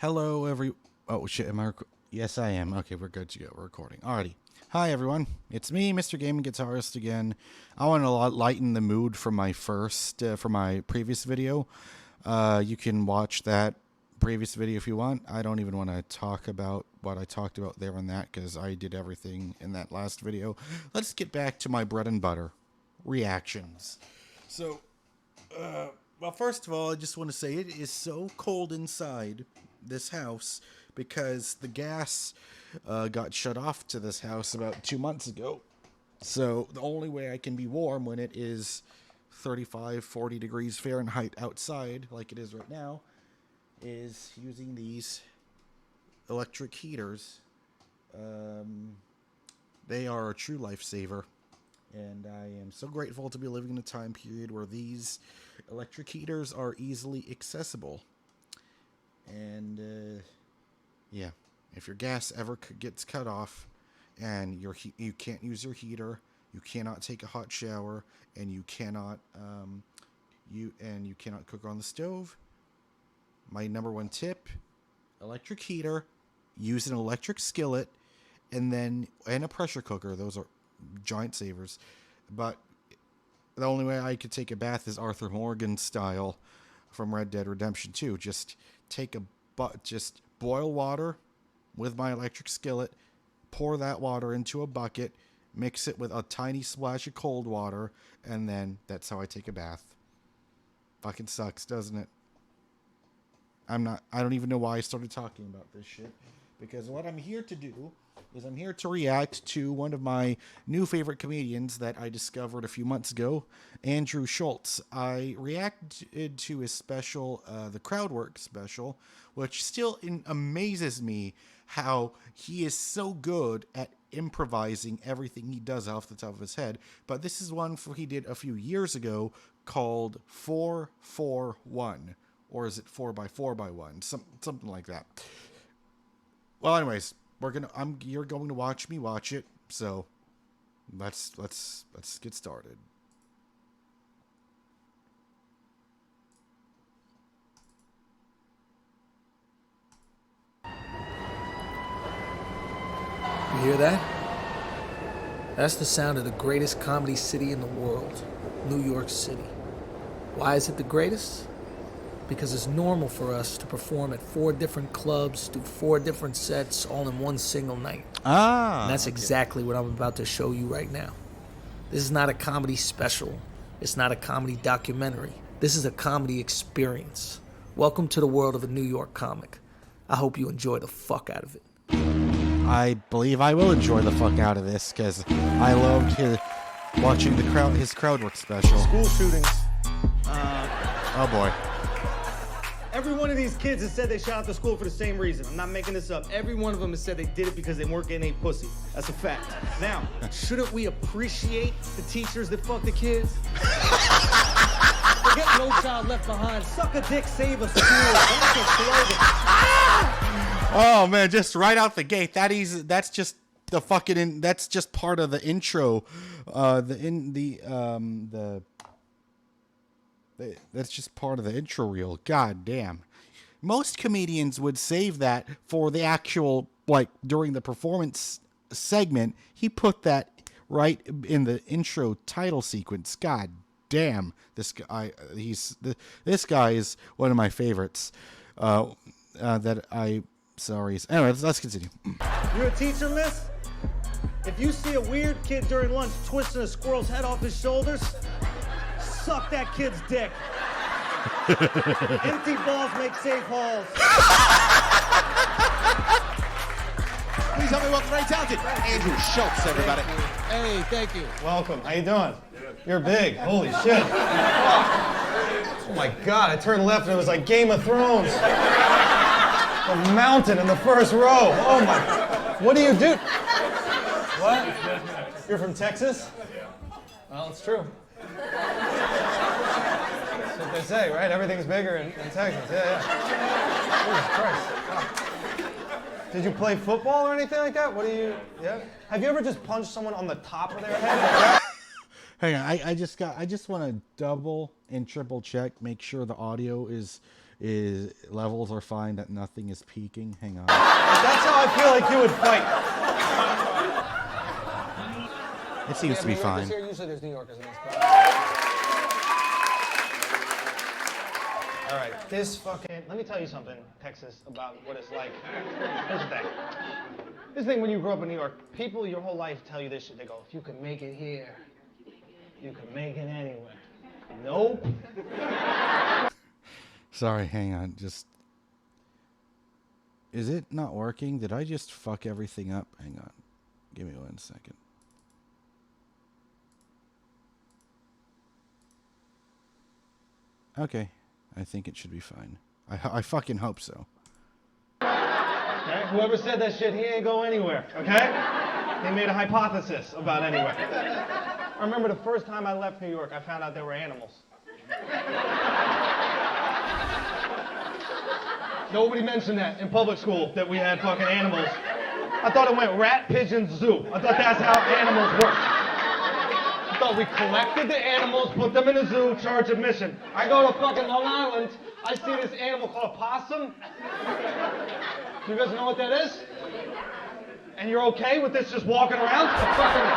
Hello, Oh, shit, am I Yes, I am. Okay, we're good to go. We're recording. Alrighty. Hi, everyone. It's me, Mr. Gaming Guitarist again. I want to lighten the mood from my previous video. You can watch that previous video if you want. I don't even want to talk about what I talked about there on that because I did everything in that last video. Let's get back to my bread and butter. Reactions. So, well, first of all, I just want to say it is so cold inside this house because the gas got shut off to this house about 2 months ago. So the only way I can be warm when it is 35, 40 degrees Fahrenheit outside, like it is right now, is using these electric heaters. They are a true lifesaver. And I am so grateful to be living in a time period where these electric heaters are easily accessible. And, yeah, if your gas ever gets cut off and you can't use your heater, you cannot take a hot shower, and you cannot cook on the stove, my number one tip: electric heater, use an electric skillet, and a pressure cooker. Those are giant savers. But the only way I could take a bath is Arthur Morgan style from Red Dead Redemption 2. Just boil water with my electric skillet, pour that water into a bucket, mix it with a tiny splash of cold water, and then that's how I take a bath. Fucking sucks, doesn't it? I don't even know why I started talking about this shit, because what I'm here to do is I'm here to react to one of my new favorite comedians that I discovered a few months ago, Andrew Schulz. I reacted to his special, the Crowdwork special, which still amazes me how he is so good at improvising everything he does off the top of his head. But this is one he did a few years ago called 4-4-1. Or is it 4x4x1? Something like that. Well, anyways, you're going to watch me watch it, so let's get started. You hear that? That's the sound of the greatest comedy city in the world, New York City. Why is it the greatest? Because it's normal for us to perform at 4 different clubs, do 4 different sets, all in one single night. And that's exactly what I'm about to show you right now. This is not a comedy special. It's not a comedy documentary. This is a comedy experience. Welcome to the world of a New York comic. I hope you enjoy the fuck out of it. I believe I will enjoy the fuck out of this, because I loved watching his Crowdwork special. School shootings. Oh boy. Every one of these kids has said they shot up the school for the same reason. I'm not making this up. Every one of them has said they did it because they weren't getting any pussy. That's a fact. Now, shouldn't we appreciate the teachers that fuck the kids? Forget No Child Left Behind. Suck a dick, save a school. That's a slogan. Oh man, just right out the gate. That's just the fucking. That's just part of the intro. That's just part of the intro reel. God damn. Most comedians would save that for the actual, during the performance segment. He put that right in the intro title sequence. God damn. This guy is one of my favorites. Anyway, let's continue. You're a teacher, miss? If you see a weird kid during lunch twisting a squirrel's head off his shoulders, suck that kid's dick. Empty balls make safe halls. Please help me welcome very talented Andrew Schulz, everybody. Hey, thank you. Welcome. How you doing? You're big. Holy shit. Oh my God, I turned left and it was like Game of Thrones. The mountain in the first row. Oh my. What do you do? What? You're from Texas? Well, it's true. That's what they say, right? Everything's bigger in Texas. Yeah. Jesus Christ. Wow. Did you play football or anything like that? Yeah? Have you ever just punched someone on the top of their head? Hang on, I just want to double and triple check, make sure the audio is is levels are fine, that nothing is peaking. Hang on. That's how I feel like you would fight. It seems to be fine. Here, usually there's New Yorkers in this club. All right, this fucking, let me tell you something, Texas, about what it's like. Here's the thing. This thing when you grow up in New York, people your whole life tell you this shit. They go, if you can make it here, you can make it anywhere. Nope. Sorry, hang on. Just. Is it not working? Did I just fuck everything up? Hang on. Give me 1 second. Okay. I think it should be fine. I fucking hope so. Okay? Whoever said that shit, he ain't go anywhere, okay? They made a hypothesis about anywhere. I remember the first time I left New York, I found out there were animals. Nobody mentioned that in public school, that we had fucking animals. I thought it went rat, pigeon, zoo. I thought that's how animals work. I thought we collected the animals, put them in a zoo, charge admission. I go to fucking Long Island, I see this animal called a possum. Do you guys know what that is? And you're okay with this just walking around? A fucking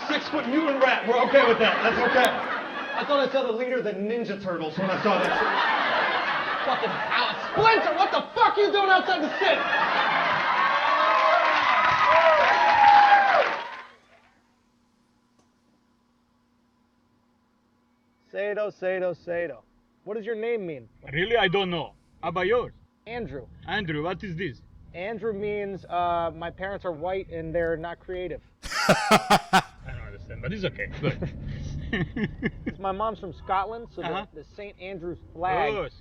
6-foot mutant rat. We're okay with that. That's okay. I thought I saw the leader of the Ninja Turtles when I saw that shit. Fucking out. Splinter, what the fuck are you doing outside the city? Sado. What does your name mean? Really, I don't know. How about yours? Andrew. Andrew, what is this? Andrew means my parents are white and they're not creative. I don't understand, but it's okay. Good. My mom's from Scotland, so the St. Andrew's flag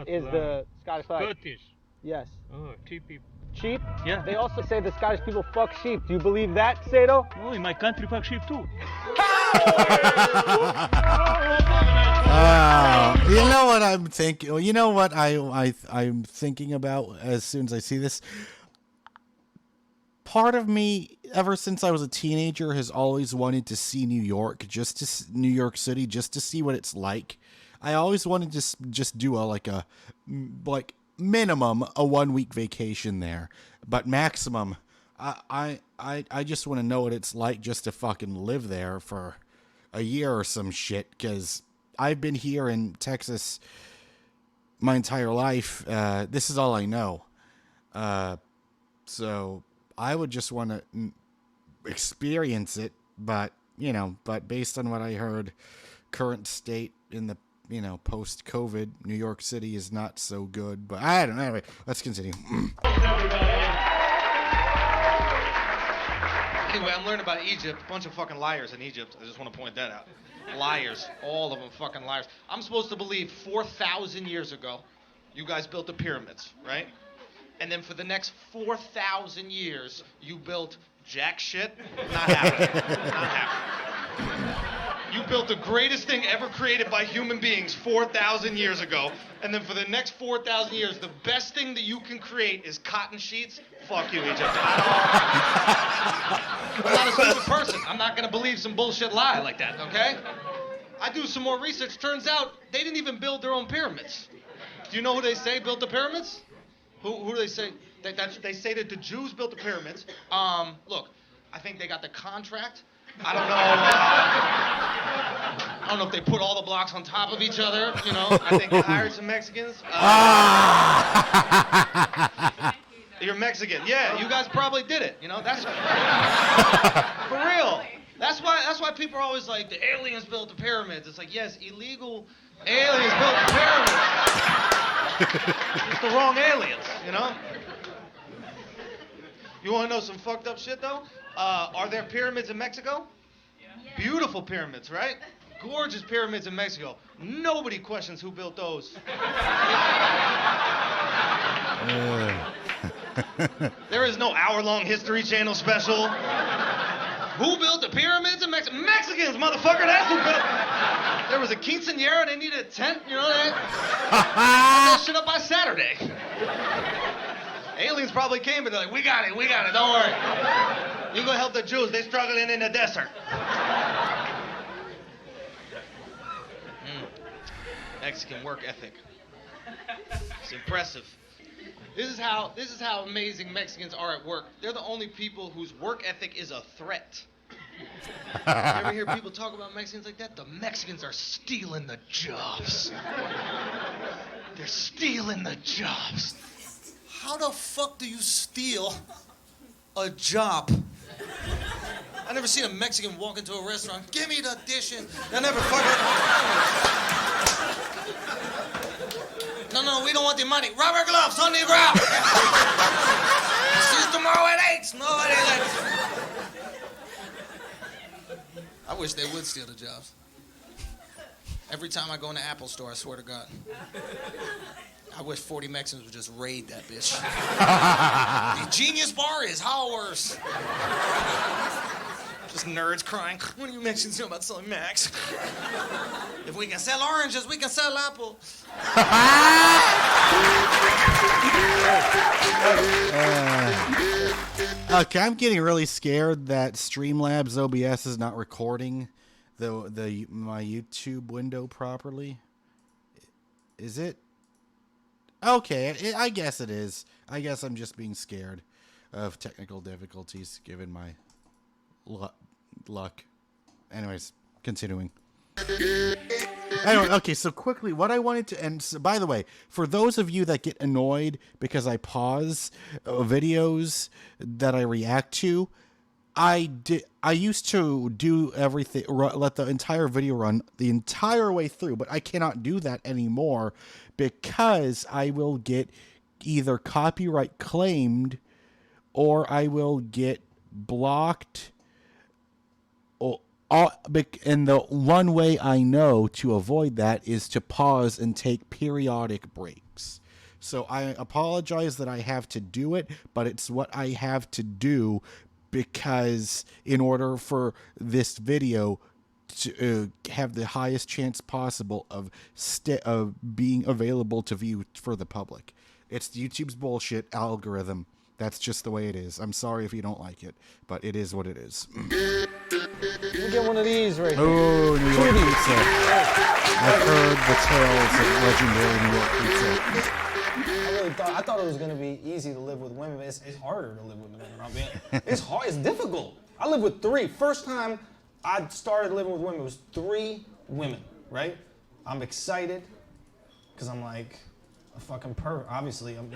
is the Scottish flag. Scottish. Yes. Oh, cheap people. Sheep? Yeah. They also say the Scottish people fuck sheep. Do you believe that, Sado? Oh, in my country, fuck sheep too. You know what I'm thinking? You know what I'm thinking about as soon as I see this? Part of me, ever since I was a teenager, has always wanted to see New York, New York City, just to see what it's like. I always wanted to just do a minimum a 1-week vacation there, but maximum, I just want to know what it's like just to fucking live there for a year or some shit, because I've been here in Texas my entire life. This is all I know. So I would just want to experience it, but based on what I heard, current state in the, post-COVID, New York City is not so good, but I don't know. Anyway, let's continue. Anyway, I'm learning about Egypt. A bunch of fucking liars in Egypt. I just want to point that out. Liars. All of them fucking liars. I'm supposed to believe 4,000 years ago, you guys built the pyramids, right? And then for the next 4,000 years, you built jack shit. Not happening. Not happening. You built the greatest thing ever created by human beings 4,000 years ago. And then for the next 4,000 years, the best thing that you can create is cotton sheets. Fuck you, Egypt. I'm not a stupid person. I'm not going to believe some bullshit lie like that, okay? I do some more research. Turns out they didn't even build their own pyramids. Do you know who they say built the pyramids? Who do they say? They say that the Jews built the pyramids. Look, I think they got the contract. I don't know. I don't know if they put all the blocks on top of each other, I think they hired some Mexicans. You're Mexican. Yeah, you guys probably did it. That's for real. That's why people are always like, the aliens built the pyramids. It's like, yes, illegal aliens built the pyramids. It's the wrong aliens, You want to know some fucked up shit, though? Are there pyramids in Mexico? Yeah. Beautiful pyramids, right? Gorgeous pyramids in Mexico. Nobody questions who built those. There is no hour-long History Channel special. Who built the pyramids in Mexico? Mexicans, motherfucker, that's who built. There was a quinceañera, they needed a tent, that? Had that shit up by Saturday. Aliens probably came, but they're like, we got it, don't worry. You go help the Jews, they're struggling in the desert. Mexican work ethic. It's impressive. This is how amazing Mexicans are at work. They're the only people whose work ethic is a threat. You ever hear people talk about Mexicans like that? The Mexicans are stealing the jobs. They're stealing the jobs. How the fuck do you steal a job? I never seen a Mexican walk into a restaurant. Give me the dishes. They never fucking. No, we don't want the money. Rubber gloves on the ground. See you tomorrow at 8. Nobody likes. I wish they would steal the jobs. Every time I go in the Apple store, I swear to God. I wish 40 Mexicans would just raid that bitch. The Genius Bar is ours. Just nerds crying. What do you Mexicans know about selling Macs? If we can sell oranges, we can sell Apple. Okay, I'm getting really scared that Streamlabs OBS is not recording my YouTube window properly. Is it? Okay, I guess it is. I guess I'm just being scared of technical difficulties given my luck. Anyways, continuing. Anyway, okay, so quickly, what I wanted to, and so, by the way, for those of you that get annoyed because I pause videos that I react to, I used to do everything, let the entire video run the entire way through, but I cannot do that anymore because I will get either copyright claimed or I will get blocked. And the one way I know to avoid that is to pause and take periodic breaks. So I apologize that I have to do it, but it's what I have to do because in order for this video to have the highest chance possible of being available to view for the public. It's YouTube's bullshit algorithm. That's just the way it is. I'm sorry if you don't like it, but it is what it is. Let me get one of these right here. Oh, New York pizza. I've heard the tales of legendary New York pizza. I thought it was gonna be easy to live with women, but it's harder to live with women. It's hard. It's difficult. I live with 3. First time I started living with women, it was 3 women. Right? I'm excited because I'm like a fucking pervert. Obviously, I'm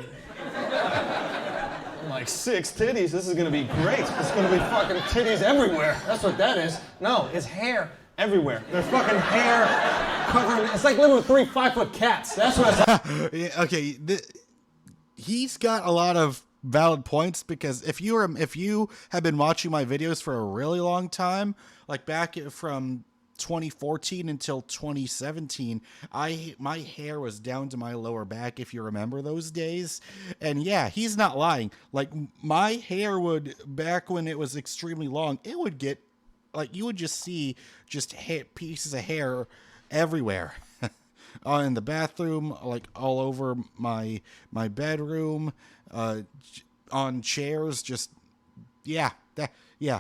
like 6 titties. This is gonna be great. It's gonna be fucking titties everywhere. That's what that is. No, it's hair everywhere. There's fucking hair covering. It's like living with 3 5-foot cats. That's what it's like. Okay, he's got a lot of valid points because if you have been watching my videos for a really long time, like back from 2014 until 2017, my hair was down to my lower back, if you remember those days. And yeah, he's not lying. Like, my hair would, back when it was extremely long, it would get, like, you would just see pieces of hair everywhere. In the bathroom, like all over my bedroom, on chairs, just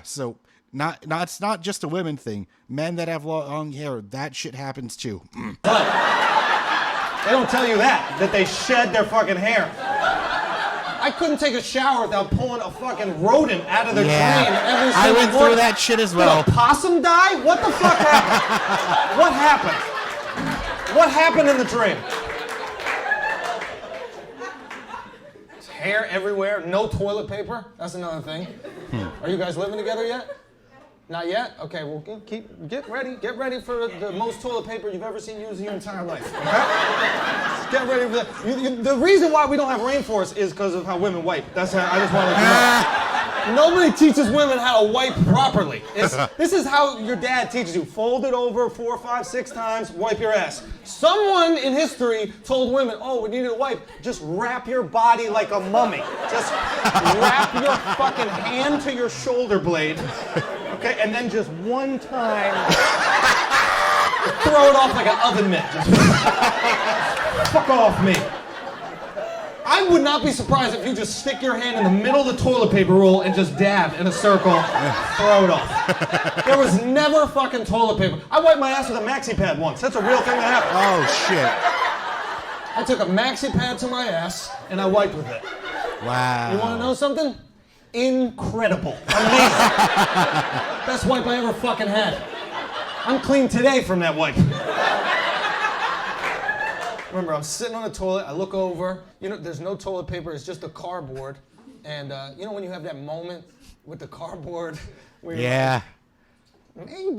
so it's not just a women thing. Men that have long hair, that shit happens too. But they don't tell you that they shed their fucking hair. I couldn't take a shower without pulling a fucking rodent out of their drain every single I went morning. through that shit as well. Did a possum die? What the fuck happened? What happened? What happened in the drain? There's hair everywhere, no toilet paper. That's another thing. Are you guys living together yet? Not yet? Okay, well, get ready. Get ready for the most toilet paper you've ever seen used in your entire life. Okay? Get ready for that. The reason why we don't have rainforests is because of how women wipe. That's how I just wanted to know. Nobody teaches women how to wipe properly. This is how your dad teaches you. Fold it over 4, 5, 6 times, wipe your ass. Someone in history told women, oh, we need to wipe. Just wrap your body like a mummy. Just wrap your fucking hand to your shoulder blade. Okay, and then just one time, throw it off like an oven mitt. Just fuck off me. I would not be surprised if you just stick your hand in the middle of the toilet paper roll and just dab in a circle, throw it off. There was never fucking toilet paper. I wiped my ass with a maxi pad once. That's a real thing that happened. Oh, shit. I took a maxi pad to my ass and I wiped with it. Wow. You want to know something? Incredible. Amazing. Best wipe I ever fucking had. I'm clean today from that wipe. Remember, I'm sitting on the toilet, I look over, you know, there's no toilet paper, it's just a cardboard. And you know when you have that moment with the cardboard where you're Yeah. like, maybe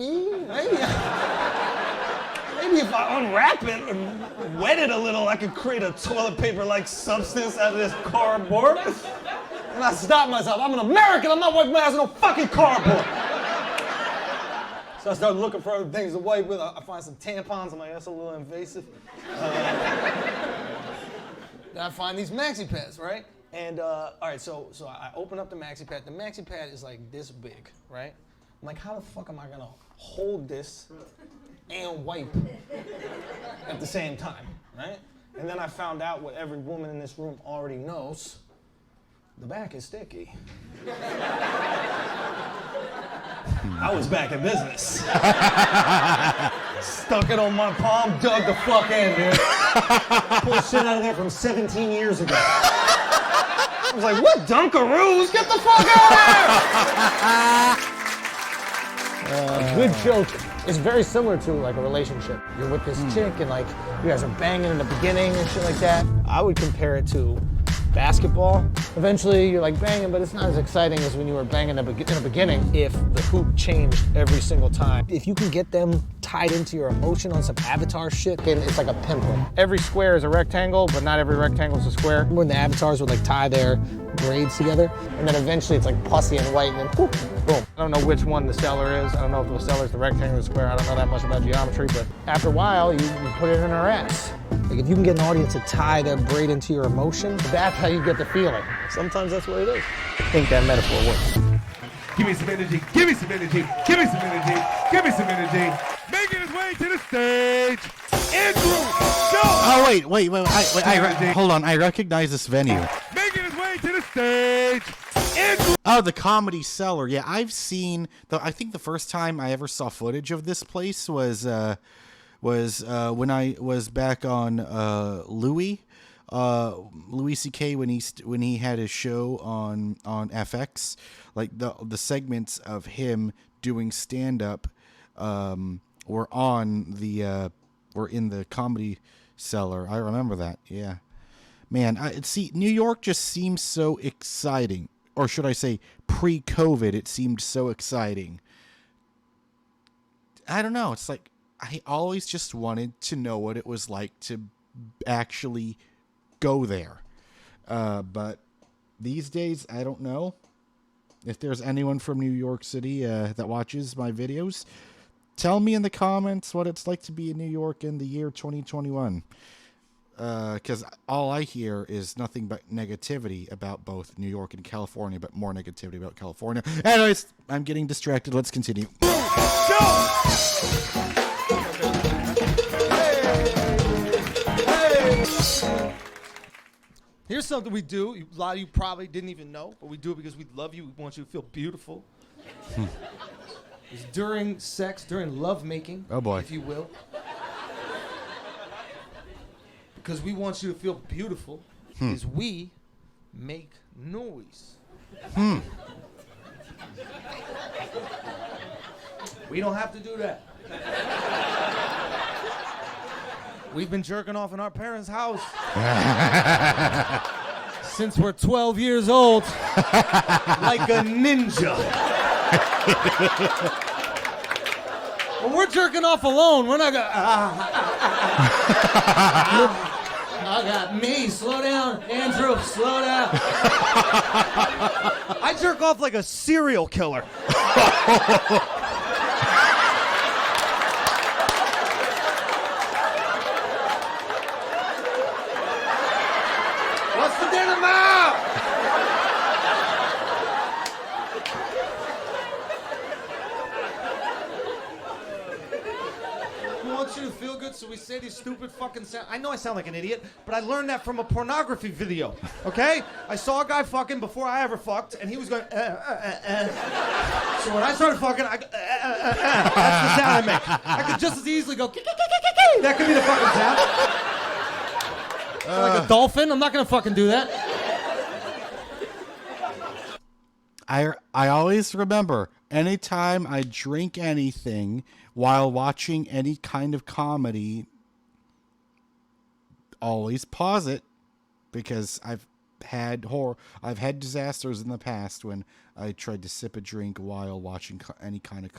if I unwrap it and wet it a little, I could create a toilet paper-like substance out of this cardboard. And I stopped myself, I'm an American, I'm not wiping my ass with no fucking cardboard. So I started looking for other things to wipe with. I find some tampons. I'm like, that's a little invasive. Then I find these maxi pads, right? And all right, so I open up the maxi pad. The maxi pad is like this big, right? I'm like, how the fuck am I gonna hold this and wipe at the same time, right? And then I found out what every woman in this room already knows. The back is sticky. I was back in business. Stuck it on my palm, dug the fuck in, dude. Pulled shit out of there from 17 years ago. I was like, what Dunkaroos? Get the fuck out of here! A good joke is very similar to like a relationship. You're with this chick and like you guys are banging in the beginning and shit like that. I would compare it to basketball. Eventually you're like banging, but it's not as exciting as when you were banging in the beginning if the hoop changed every single time. If you can get them tied into your emotion on some Avatar shit, then it's like a pimple. Every square is a rectangle, but not every rectangle is a square. When the avatars would like tie their braids together, and then eventually it's like pussy and white, and then whoop, boom. I don't know which one the seller is. I don't know if the seller is the rectangle or the square. I don't know that much about geometry, but after a while, you put it in her ass. Like if you can get an audience to tie their braid into your emotion, that's how you get the feeling. Sometimes that's what it is. I think that metaphor works. Give me some energy, give me some energy, give me some energy, give me some energy. Making his way to the stage, Andrew Schulz. Oh, wait. Hold on. I recognize this venue. Making his way to the stage, Andrew. Oh, the Comedy Cellar. Yeah, I've seen. I think the first time I ever saw footage of this place was when I was back on Louis C.K. when he had his show on FX. Like the segments of him doing stand up were in the Comedy Cellar. I remember that. Yeah, man. New York just seems so exciting, or should I say, pre-COVID, it seemed so exciting. I don't know. It's like I always just wanted to know what it was like to actually go there. But these days, I don't know. If there's anyone from New York City that watches my videos, tell me in the comments what it's like to be in New York in the year 2021. Because all I hear is nothing but negativity about both New York and California, but more negativity about California. Anyways, I'm getting distracted. Let's continue. Here's something we do. A lot of you probably didn't even know, but we do it because we love you. We want you to feel beautiful. It's during sex, during lovemaking, Oh, boy. if you will. Because we want you to feel beautiful, is we make noise. We don't have to do that. We've been jerking off in our parents' house since we're 12 years old, like a ninja. When we're jerking off alone, we're not gonna. I got me. Slow down, Andrew. Slow down. I jerk off like a serial killer. What's the dinner mouth? We want you to feel good, so we say these stupid fucking sounds. I know I sound like an idiot, but I learned that from a pornography video, okay? I saw a guy fucking before I ever fucked, and he was going, So when I started fucking, I go, That's the sound I make. I could just as easily go, that could be the fucking sound. Like a dolphin? I'm not gonna fucking do that. I always remember anytime I drink anything while watching any kind of comedy, always pause it, because I've had disasters in the past when I tried to sip a drink while watching any kind of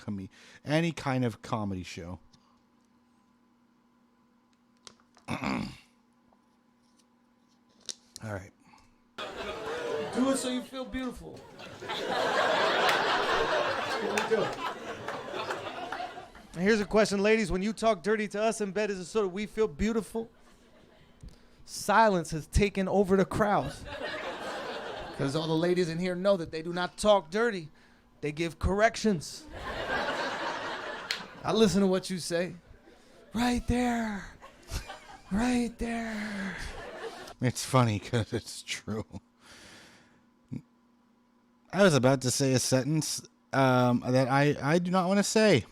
comedy show. All right. Do it so you feel beautiful. And here's a question, ladies. When you talk dirty to us in bed, is it so that we feel beautiful? Silence has taken over the crowd. Because all the ladies in here know that they do not talk dirty. They give corrections. I listen to what you say. Right there. Right there. It's funny because it's true. I was about to say a sentence that I do not want to say.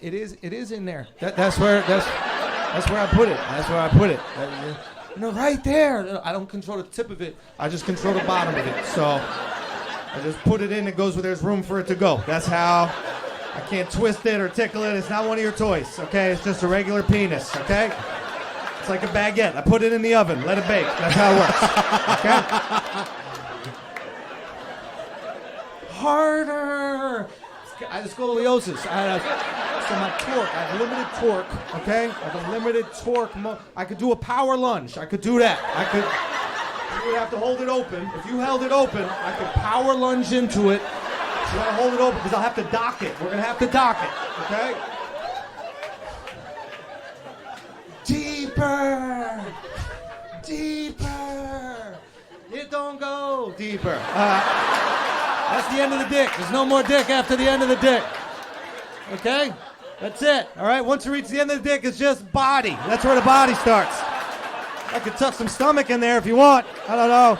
It is in there. That's where I put it. That's where I put it. No, right there. I don't control the tip of it. I just control the bottom of it. So I just put it in. It goes where there's room for it to go. That's how. I can't twist it or tickle it. It's not one of your toys. Okay, it's just a regular penis. Okay. It's like a baguette. I put it in the oven. Let it bake. That's how it works. Okay. Harder. I have scoliosis. So my torque. I have limited torque. Okay. I have a limited torque. I could do a power lunge. I could do that. You would have to hold it open. If you held it open, I could power lunge into it. You gotta hold it open because I'll have to dock it. We're gonna have to dock it. Okay. Deeper. Deeper. It don't go deeper. That's the end of the dick. There's no more dick after the end of the dick. Okay? That's it. All right? Once you reach the end of the dick, it's just body. That's where the body starts. I could tuck some stomach in there if you want. I don't know.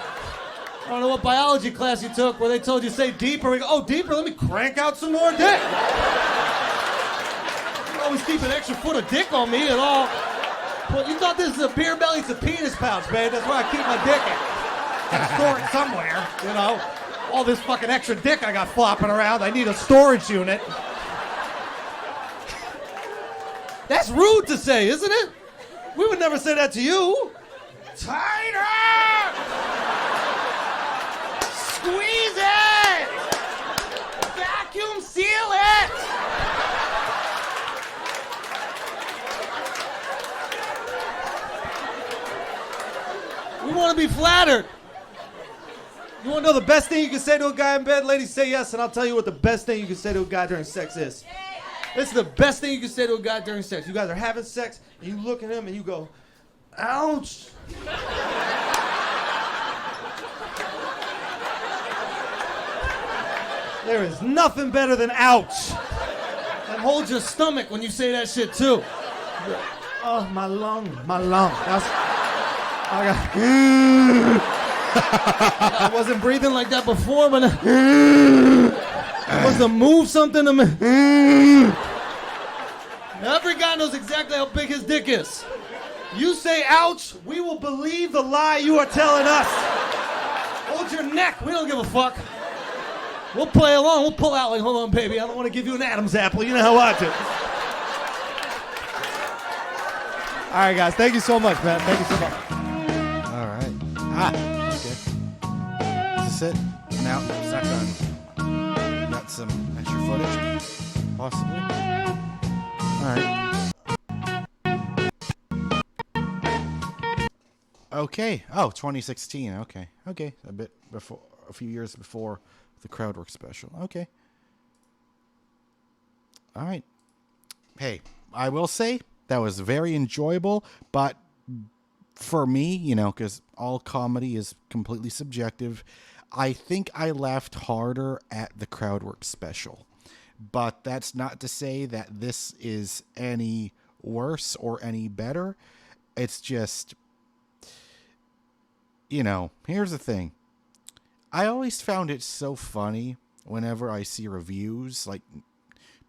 I don't know what biology class you took where they told you say deeper. We go, oh, deeper? Let me crank out some more dick. You always keep an extra foot of dick on me and all. Well, you thought this is a beer belly? It's a penis pouch, babe. That's where I keep my dick in. I store it somewhere, you know. All this fucking extra dick I got flopping around. I need a storage unit. That's rude to say, isn't it? We would never say that to you. Tighter! Squeeze it! Vacuum seal it! We want to be flattered. You want to know the best thing you can say to a guy in bed? Ladies, say yes, and I'll tell you what the best thing you can say to a guy during sex is. This is the best thing you can say to a guy during sex. You guys are having sex, and you look at him, and you go, ouch. There is nothing better than ouch. And hold your stomach when you say that shit, too. Oh, my lung. I wasn't breathing like that before, but I must have moved something to me. Every guy knows exactly how big his dick is. You say ouch, we will believe the lie you are telling us. Hold your neck, we don't give a fuck. We'll play along, we'll pull out like, hold on, baby, I don't want to give you an Adam's apple, you know how I do. All right, guys, thank you so much, man. Thank you so much. All right. Okay. Is this it? No, it's not done. Got some extra footage, possibly. All right. Okay. Oh, 2016. Okay. A few years before the Crowdwork special. Okay. All right. Hey, I will say that was very enjoyable, but for me, you know, because all comedy is completely subjective, I think I laughed harder at the Crowdwork special. But that's not to say that this is any worse or any better. It's just, you know, here's the thing. I always found it so funny whenever I see reviews, like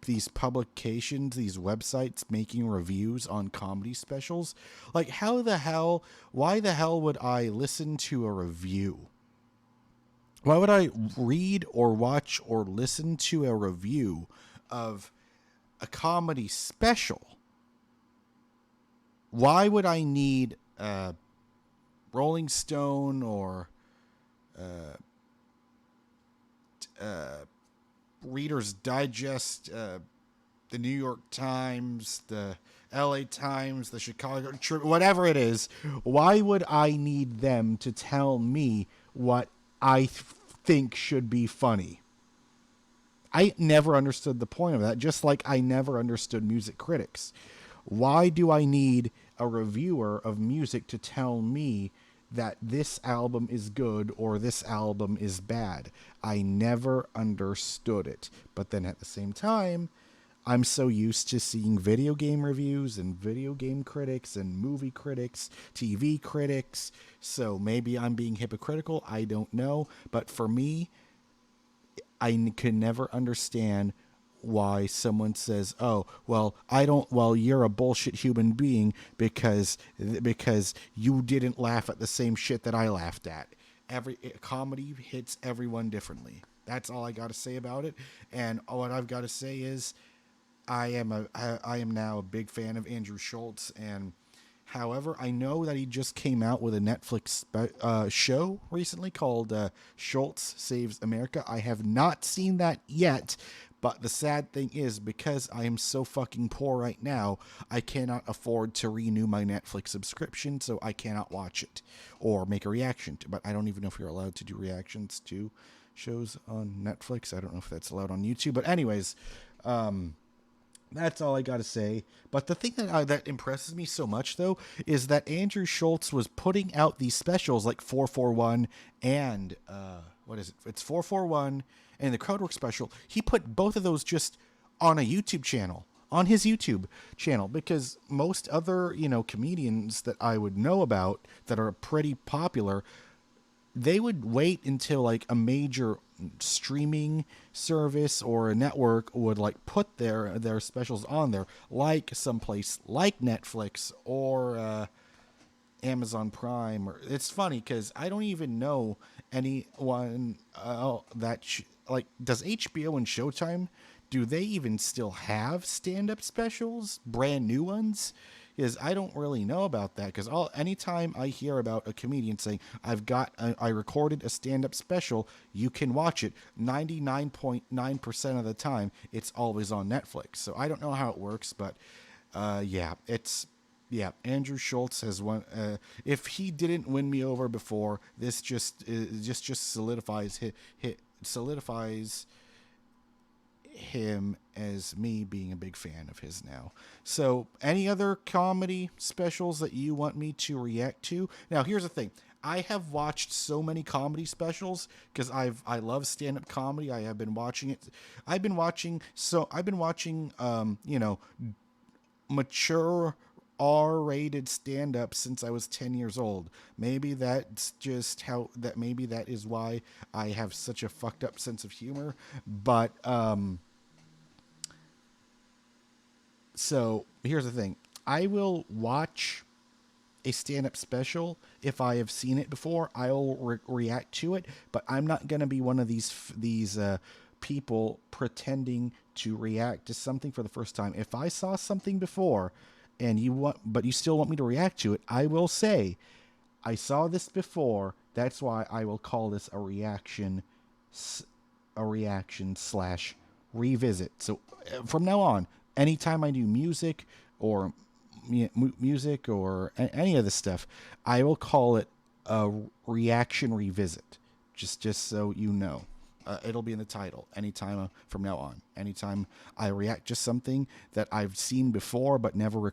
these publications, these websites making reviews on comedy specials. Like, why the hell would I listen to a review? Why would I read or watch or listen to a review of a comedy special? Why would I need Rolling Stone or Reader's Digest, the New York Times, the LA Times, the Chicago Tribune, whatever it is? Why would I need them to tell me what I think should be funny? I never understood the point of that, just like I never understood music critics. Why do I need a reviewer of music to tell me that this album is good or this album is bad? I never understood it. But then at the same time, I'm so used to seeing video game reviews and video game critics and movie critics, TV critics. So maybe I'm being hypocritical. I don't know. But for me, I can never understand why someone says, "Oh, well, you're a bullshit human being because you didn't laugh at the same shit that I laughed at." Every comedy hits everyone differently. That's all I got to say about it. And what I've got to say is, I am now a big fan of Andrew Schulz. And however, I know that he just came out with a Netflix show recently called Schulz Saves America. I have not seen that yet. But the sad thing is, because I am so fucking poor right now, I cannot afford to renew my Netflix subscription, so I cannot watch it or make a reaction to. But I don't even know if you're allowed to do reactions to shows on Netflix. I don't know if that's allowed on YouTube. But anyways, that's all I got to say. But the thing that impresses me so much, though, is that Andrew Schulz was putting out these specials like 441 and what is it? It's 441 and the Crowdwork special. He put both of those just on a YouTube channel, on his YouTube channel, because most other, comedians that I would know about that are pretty popular, they would wait until like a major streaming service or a network would like put their specials on there, like someplace like Netflix or Amazon Prime. Or it's funny because I don't even know anyone does HBO and Showtime, do they even still have stand-up specials, brand new ones? Because I don't really know about that. Because anytime I hear about a comedian saying, I recorded a stand-up special, you can watch it, 99.9% of the time, it's always on Netflix. So I don't know how it works, but Andrew Schulz has won. If he didn't win me over before, this just solidifies him as me being a big fan of his now. So any other comedy specials that you want me to react to? Now here's the thing. I have watched so many comedy specials because I love stand-up comedy. I have been watching it. I've been watching mature R-rated stand-up since I was 10 years old. Maybe that's just maybe that is why I have such a fucked up sense of humor. But so here's the thing. I will watch a stand-up special if I have seen it before. I'll react to it, but I'm not going to be one of these people pretending to react to something for the first time. If I saw something before and but you still want me to react to it, I will say, I saw this before. That's why I will call this a reaction / revisit. So from now on, anytime I do music or any of this stuff, I will call it a reaction revisit. Just so you know. It'll be in the title anytime from now on. Anytime I react to something that I've seen before but never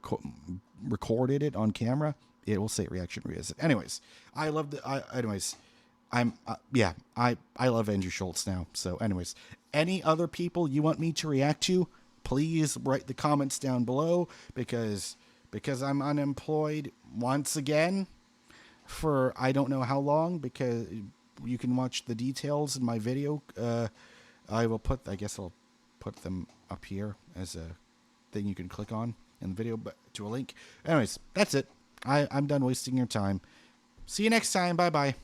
recorded it on camera, it will say reaction revisit. Anyways, I love I love Andrew Schulz now. So anyways, any other people you want me to react to, please write the comments down below, because I'm unemployed once again for I don't know how long, because you can watch the details in my video. I will put, I guess I'll put them up here as a thing you can click on in the video, but to a link. Anyways, that's it. I'm done wasting your time. See you next time. Bye bye.